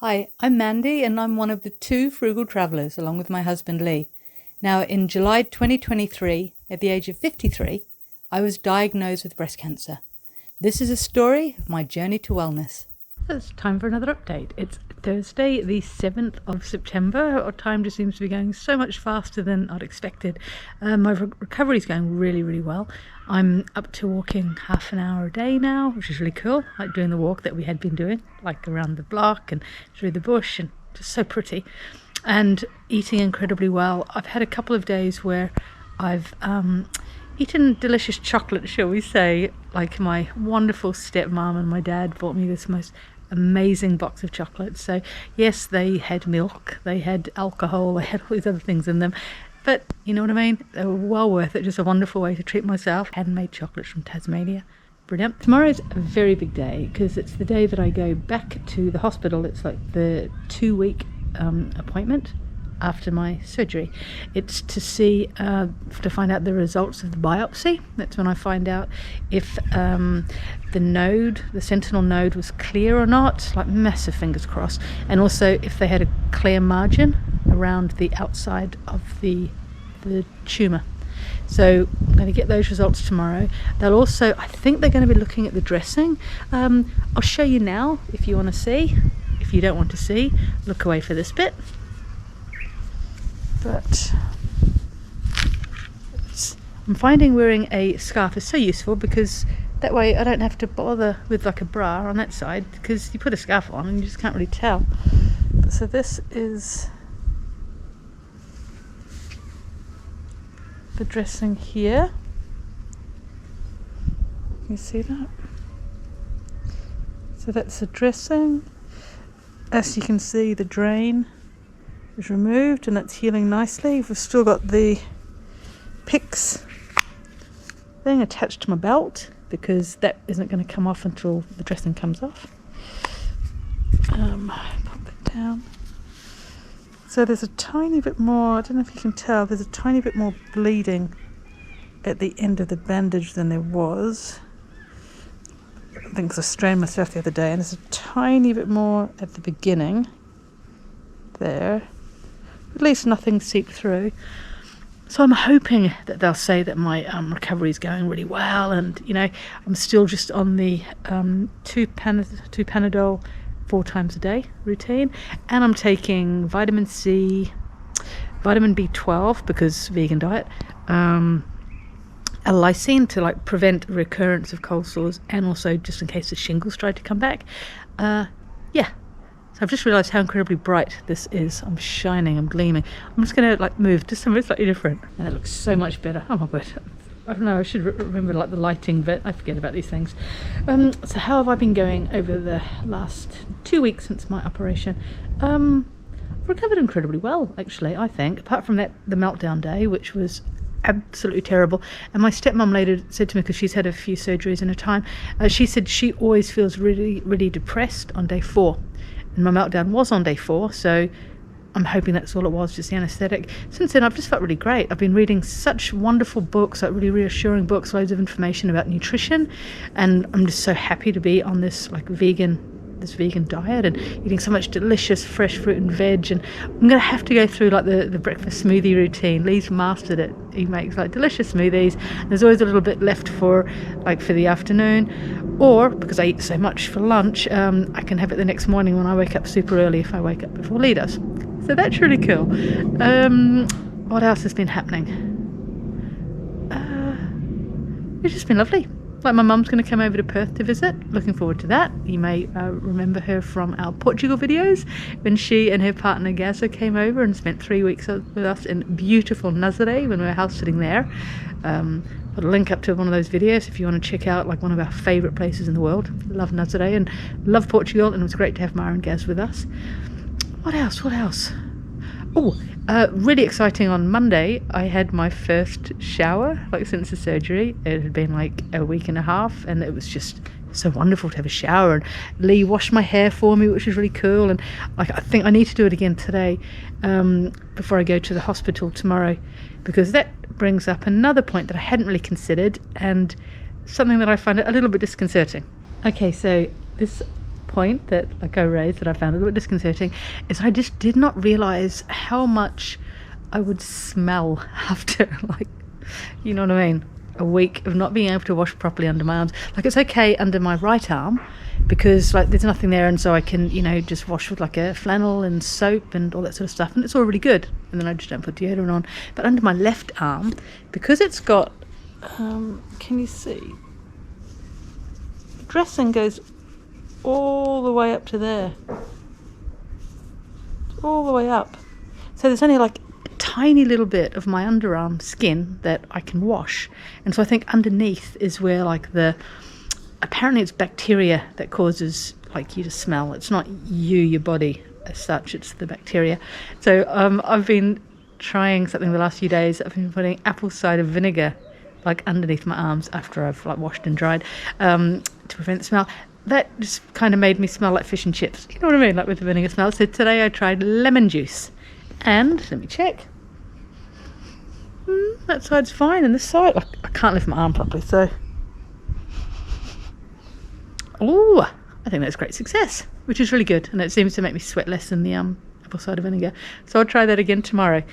Hi, I'm Mandy and I'm one of the two frugal travellers along with my husband Lee. Now, in July 2023, at the age of 53, I was diagnosed with breast cancer. This is a story of my journey to wellness. It's time for another update. It's Thursday, the 7th of September. Our time just seems to be going so much faster than I'd expected. My recovery is going really, really well. I'm up to walking half an hour a day now, which is really cool. Like doing the walk that we had been doing, like around the block and through the bush, and just so pretty. And eating incredibly well. I've had a couple of days where I've eaten delicious chocolate, shall we say. Like my wonderful stepmom and my dad bought me this most amazing box of chocolates. So yes, they had milk, they had alcohol, they had all these other things in them, but you know what I mean, they were well worth it. Just a wonderful way to treat myself. Handmade chocolates from Tasmania. Brilliant. Tomorrow's a very big day because it's the day that I go back to the hospital. It's like the 2-week appointment after my surgery. It's to see to find out the results of the biopsy. That's when I find out if the sentinel node was clear or not, like massive fingers crossed, and also if they had a clear margin around the outside of the tumour. So I'm going to get those results tomorrow. They'll also, I think they're going to be looking at the dressing. I'll show you now if you want to see. If you don't want to see, look away for this bit. But I'm finding wearing a scarf is so useful because that way I don't have to bother with like a bra on that side, because you put a scarf on and you just can't really tell. So this is the dressing here. Can you see that? So that's the dressing. As you can see, the drain is removed and that's healing nicely. We've still got the PICS thing attached to my belt because that isn't going to come off until the dressing comes off. Pop that down. So there's a tiny bit more, I don't know if you can tell, there's a tiny bit more bleeding at the end of the bandage than there was. I think I strained myself the other day, and there's a tiny bit more at the beginning there. At least nothing seeped through. So I'm hoping that they'll say that my recovery is going really well, and you know, I'm still just on the two Panadol 4 times a day routine, and I'm taking vitamin C, vitamin B12 because vegan diet, a lysine to like prevent recurrence of cold sores, and also just in case the shingles tried to come back. So I've just realised how incredibly bright this is. I'm shining, I'm gleaming. I'm just going to like move to somewhere slightly different. And it looks so much better. Oh my god. I don't know, I should remember like the lighting, but I forget about these things. So how have I been going over the last 2 weeks since my operation? I've recovered incredibly well, actually, I think. Apart from the meltdown day, which was absolutely terrible. And my stepmom later said to me, because she's had a few surgeries in her time, she said she always feels really, really depressed on day 4. And my meltdown was on day 4, so I'm hoping that's all it was, just the anaesthetic. Since then, I've just felt really great. I've been reading such wonderful books, like really reassuring books, loads of information about nutrition, and I'm just so happy to be on this like vegan diet and eating so much delicious fresh fruit and veg. And I'm going to have to go through like the breakfast smoothie routine. Lee's mastered it. He makes like delicious smoothies. There's always a little bit left for the afternoon, or because I eat so much for lunch, I can have it the next morning when I wake up super early, if I wake up before Lee does. So that's really cool. What else has been happening? It's just been lovely. Like my mum's going to come over to Perth to visit. Looking forward to that. You may remember her from our Portugal videos when she and her partner Gaza came over and spent 3 weeks with us in beautiful Nazaré when we were house sitting there. Put a link up to one of those videos if you want to check out like one of our favourite places in the world. Love Nazaré and love Portugal, and it was great to have Mara and Gaz with us. What else? Really exciting. On Monday I had my first shower like since the surgery. It had been like a week and a half, and it was just so wonderful to have a shower. And Lee washed my hair for me, which was really cool. And like I think I need to do it again today before I go to the hospital tomorrow, because that brings up another point that I hadn't really considered, and something that I find a little bit disconcerting. Okay, so this point that like I raised that I found a little bit disconcerting is I just did not realise how much I would smell after, like, you know what I mean, a week of not being able to wash properly under my arms. Like, it's okay under my right arm because like there's nothing there, and so I can, you know, just wash with like a flannel and soap and all that sort of stuff, and it's all really good, and then I just don't put deodorant on. But under my left arm, because it's got can you see, the dressing goes all the way up to there, all the way up, so there's only like a tiny little bit of my underarm skin that I can wash. And so I think underneath is where like apparently it's bacteria that causes like you to smell. It's not your body as such, it's the bacteria. So I've been trying something the last few days. I've been putting apple cider vinegar like underneath my arms after I've like washed and dried to prevent the smell. That just kind of made me smell like fish and chips, you know what I mean, like with the vinegar smell. So today I tried lemon juice, and let me check, that side's fine, and this side, like, I can't lift my arm properly, so oh, I think that's great success, which is really good, and it seems to make me sweat less than the apple cider vinegar. So I'll try that again tomorrow.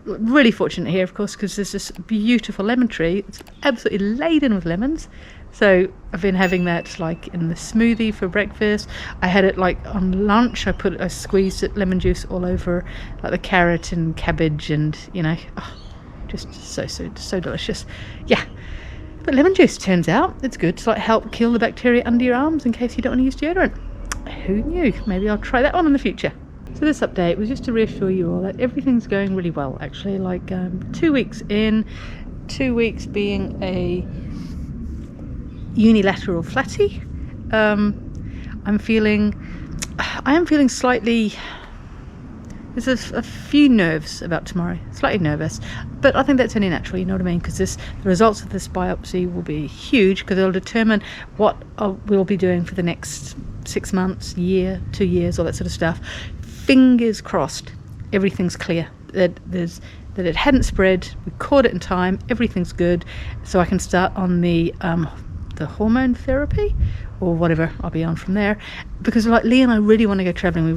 Really fortunate here, of course, because there's this beautiful lemon tree. It's absolutely laden with lemons. So I've been having that like in the smoothie for breakfast. I had it like on lunch. I squeezed it, lemon juice all over like the carrot and cabbage, and you know, just so delicious. Yeah. But lemon juice, turns out it's good to like help kill the bacteria under your arms in case you don't want to use deodorant. Who knew? Maybe I'll try that one in the future. So this update was just to reassure you all that everything's going really well, actually. Like 2 weeks in, 2 weeks being a unilateral flatty. I am feeling slightly, there's a few nerves about tomorrow, slightly nervous, but I think that's only natural, you know what I mean, because the results of this biopsy will be huge, because it'll determine what we'll be doing for the next 6 months, year, 2 years, all that sort of stuff. Fingers crossed everything's clear, that it hadn't spread, we caught it in time, everything's good, so I can start on the hormone therapy or whatever I'll be on from there, because like Lee and I really want to go traveling. We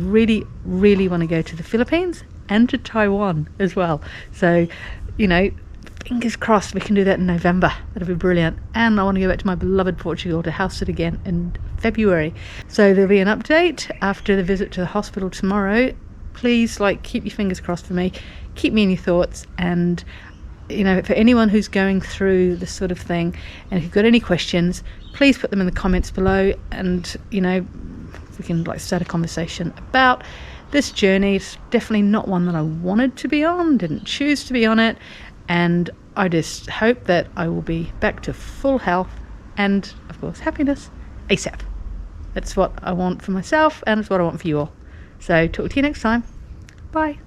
really want to go to the Philippines and to Taiwan as well, so you know, fingers crossed we can do that in November. That'll be brilliant. And I want to go back to my beloved Portugal to house sit again in February. So there'll be an update after the visit to the hospital tomorrow. Please like keep your fingers crossed for me, keep me in your thoughts, and you know, for anyone who's going through this sort of thing, and if you've got any questions, please put them in the comments below, and you know, we can like start a conversation about this journey. It's definitely not one that I wanted to be on, didn't choose to be on it, and I just hope that I will be back to full health and of course happiness ASAP. That's what I want for myself, and it's what I want for you all. So talk to you next time. Bye.